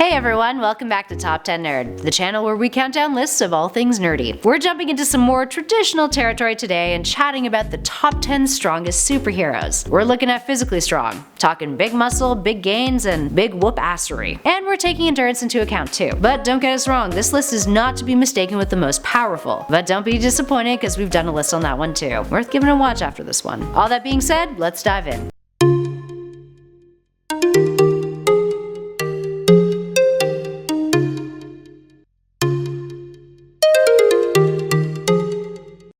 Hey everyone, welcome back to Top 10 Nerd, the channel where we count down lists of all things nerdy. We're jumping into some more traditional territory today and chatting about the top 10 strongest superheroes. We're looking at physically strong, talking big muscle, big gains, and big whoop assery. And we're taking endurance into account too. But don't get us wrong, this list is not to be mistaken with the most powerful. But don't be disappointed because we've done a list on that one too. Worth giving a watch after this one. All that being said, let's dive in.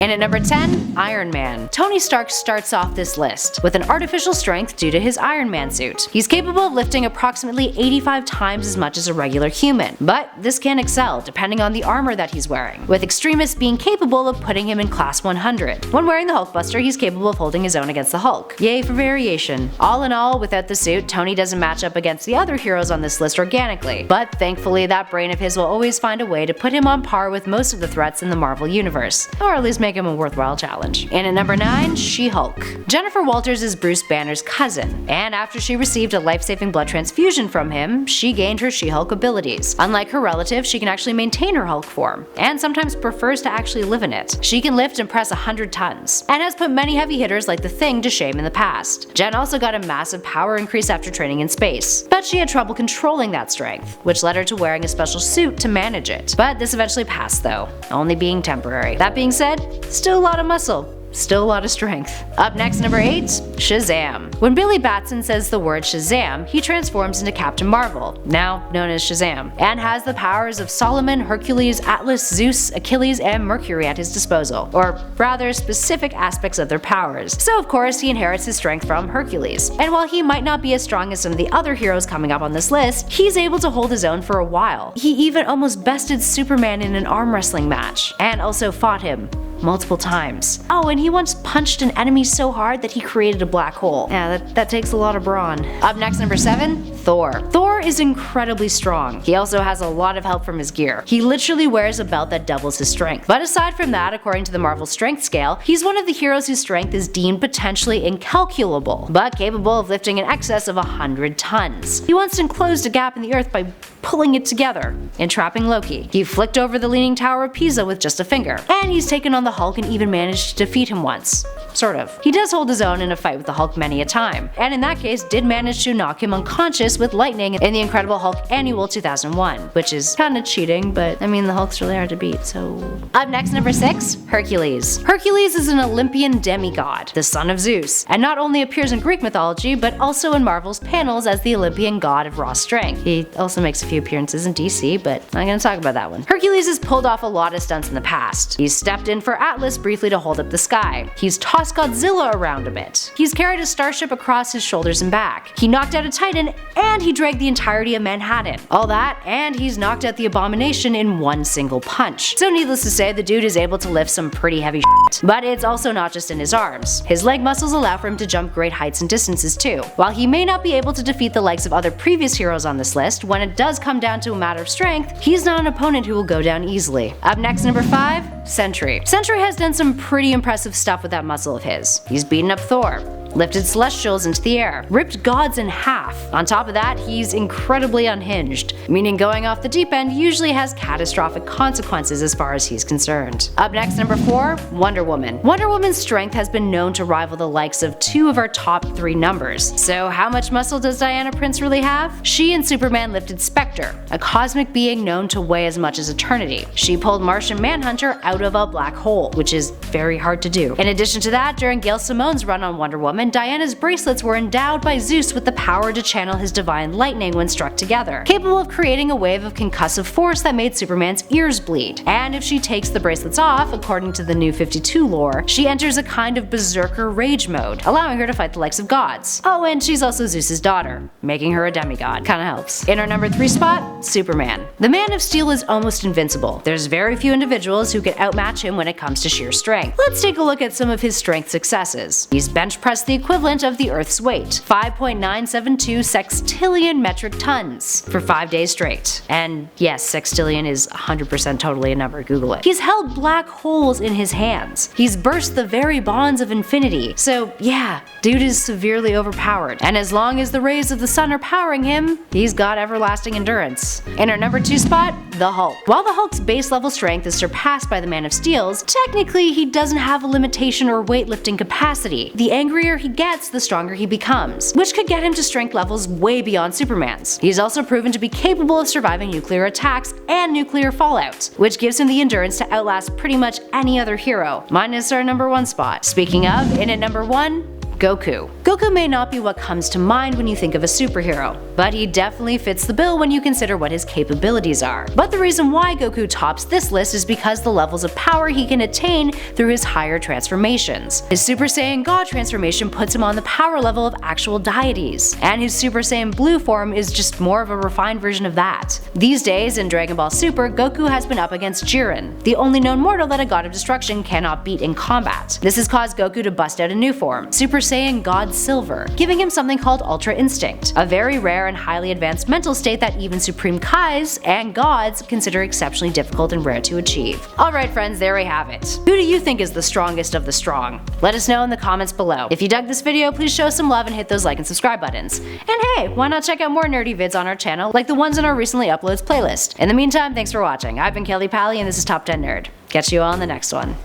And at number 10, Iron Man. Tony Stark starts off this list with an artificial strength due to his Iron Man suit. He's capable of lifting approximately 85 times as much as a regular human, but this can excel depending on the armor that he's wearing, with extremists being capable of putting him in class 100. When wearing the Hulkbuster, he's capable of holding his own against the Hulk. Yay for variation. All in all, without the suit, Tony doesn't match up against the other heroes on this list organically, but thankfully that brain of his will always find a way to put him on par with most of the threats in the Marvel universe, or at least make him a worthwhile challenge. And at number 9, She-Hulk. Jennifer Walters is Bruce Banner's cousin, and after she received a life-saving blood transfusion from him, she gained her She-Hulk abilities. Unlike her relative, she can actually maintain her Hulk form, and sometimes prefers to actually live in it. She can lift and press 100 tons, and has put many heavy hitters like the Thing to shame in the past. Jen also got a massive power increase after training in space, but she had trouble controlling that strength, which led her to wearing a special suit to manage it. But this eventually passed though, only being temporary. That being said, still a lot of muscle. Still a lot of strength. Up next, number 8, Shazam. When Billy Batson says the word Shazam, he transforms into Captain Marvel, now known as Shazam, and has the powers of Solomon, Hercules, Atlas, Zeus, Achilles, and Mercury at his disposal, or rather specific aspects of their powers. So of course he inherits his strength from Hercules, and while he might not be as strong as some of the other heroes coming up on this list, he's able to hold his own for a while. He even almost bested Superman in an arm wrestling match, and also fought him multiple times. Oh, and he once punched an enemy so hard that he created a black hole. Yeah, that takes a lot of brawn. Up next, number 7, Thor. Thor is incredibly strong. He also has a lot of help from his gear. He literally wears a belt that doubles his strength. But aside from that, according to the Marvel strength scale, he's one of the heroes whose strength is deemed potentially incalculable, but capable of lifting in excess of 100 tons. He once enclosed a gap in the earth by pulling it together, entrapping Loki. He flicked over the Leaning Tower of Pisa with just a finger, and he's taken on the Hulk and even managed to defeat him once. Sort of. He does hold his own in a fight with the Hulk many a time, and in that case did manage to knock him unconscious with lightning in the Incredible Hulk Annual 2001, which is kinda cheating, but I mean the Hulk's really hard to beat, so... Up next, number 6, Hercules. Hercules is an Olympian demigod, the son of Zeus, and not only appears in Greek mythology, but also in Marvel's panels as the Olympian god of raw strength. He also makes a few appearances in DC, but I'm not gonna talk about that one. Hercules has pulled off a lot of stunts in the past. He's stepped in for Atlas briefly to hold up the sky. He's tossed Godzilla around a bit. He's carried a starship across his shoulders and back. He knocked out a Titan, and he dragged the entirety of Manhattan. All that, and he's knocked out the Abomination in one single punch. So needless to say, the dude is able to lift some pretty heavy shit. But it's also not just in his arms. His leg muscles allow for him to jump great heights and distances too. While he may not be able to defeat the likes of other previous heroes on this list, when it does come down to a matter of strength, he's not an opponent who will go down easily. Up next, number 5, Sentry. Sentry has done some pretty impressive stuff with that muscle of his. He's beaten up Thor, lifted celestials into the air, ripped gods in half. On top of that, he's incredibly unhinged, meaning going off the deep end usually has catastrophic consequences as far as he's concerned. Up next, number 4, Wonder Woman. Wonder Woman's strength has been known to rival the likes of 2 of our top 3 numbers. So how much muscle does Diana Prince really have? She and Superman lifted Spectre, a cosmic being known to weigh as much as eternity. She pulled Martian Manhunter out of a black hole, which is very hard to do. In addition to that, during Gail Simone's run on Wonder Woman, Diana's bracelets were endowed by Zeus with the power to channel his divine lightning when struck together, capable of creating a wave of concussive force that made Superman's ears bleed. And if she takes the bracelets off, according to the New 52 lore, she enters a kind of berserker rage mode, allowing her to fight the likes of gods. Oh, and she's also Zeus's daughter, making her a demigod. Kinda helps. In our number 3 spot, Superman. The Man of Steel is almost invincible. There's very few individuals who can outmatch him when it comes to sheer strength. Let's take a look at some of his strength successes. He's bench pressed the equivalent of the Earth's weight, 5.972 sextillion metric tons, for 5 days straight. And yes, sextillion is 100% totally a number, Google it. He's held black holes in his hands. He's burst the very bonds of infinity. So yeah, dude is severely overpowered. And as long as the rays of the sun are powering him, he's got everlasting endurance. In our number 2 spot, the Hulk. While the Hulk's base level strength is surpassed by the Man of Steel's, technically he doesn't have a limitation or weightlifting capacity. The angrier he gets, the stronger he becomes, which could get him to strength levels way beyond Superman's. He's also proven to be capable of surviving nuclear attacks and nuclear fallout, which gives him the endurance to outlast pretty much any other hero, minus our number 1 spot. Speaking of, in at number 1, Goku. Goku may not be what comes to mind when you think of a superhero, but he definitely fits the bill when you consider what his capabilities are. But the reason why Goku tops this list is because the levels of power he can attain through his higher transformations. His Super Saiyan God transformation puts him on the power level of actual deities, and his Super Saiyan Blue form is just more of a refined version of that. These days, in Dragon Ball Super, Goku has been up against Jiren, the only known mortal that a god of destruction cannot beat in combat. This has caused Goku to bust out a new form, Super Saiyan God Silver, giving him something called Ultra Instinct, a very rare and highly advanced mental state that even Supreme Kais and gods consider exceptionally difficult and rare to achieve. Alright friends, there we have it. Who do you think is the strongest of the strong? Let us know in the comments below. If you dug this video, please show some love and hit those like and subscribe buttons. And hey, why not check out more nerdy vids on our channel like the ones in our recently uploads playlist. In the meantime, thanks for watching. I've been Kelly Pally and this is Top 10 Nerd. Catch you all in the next one.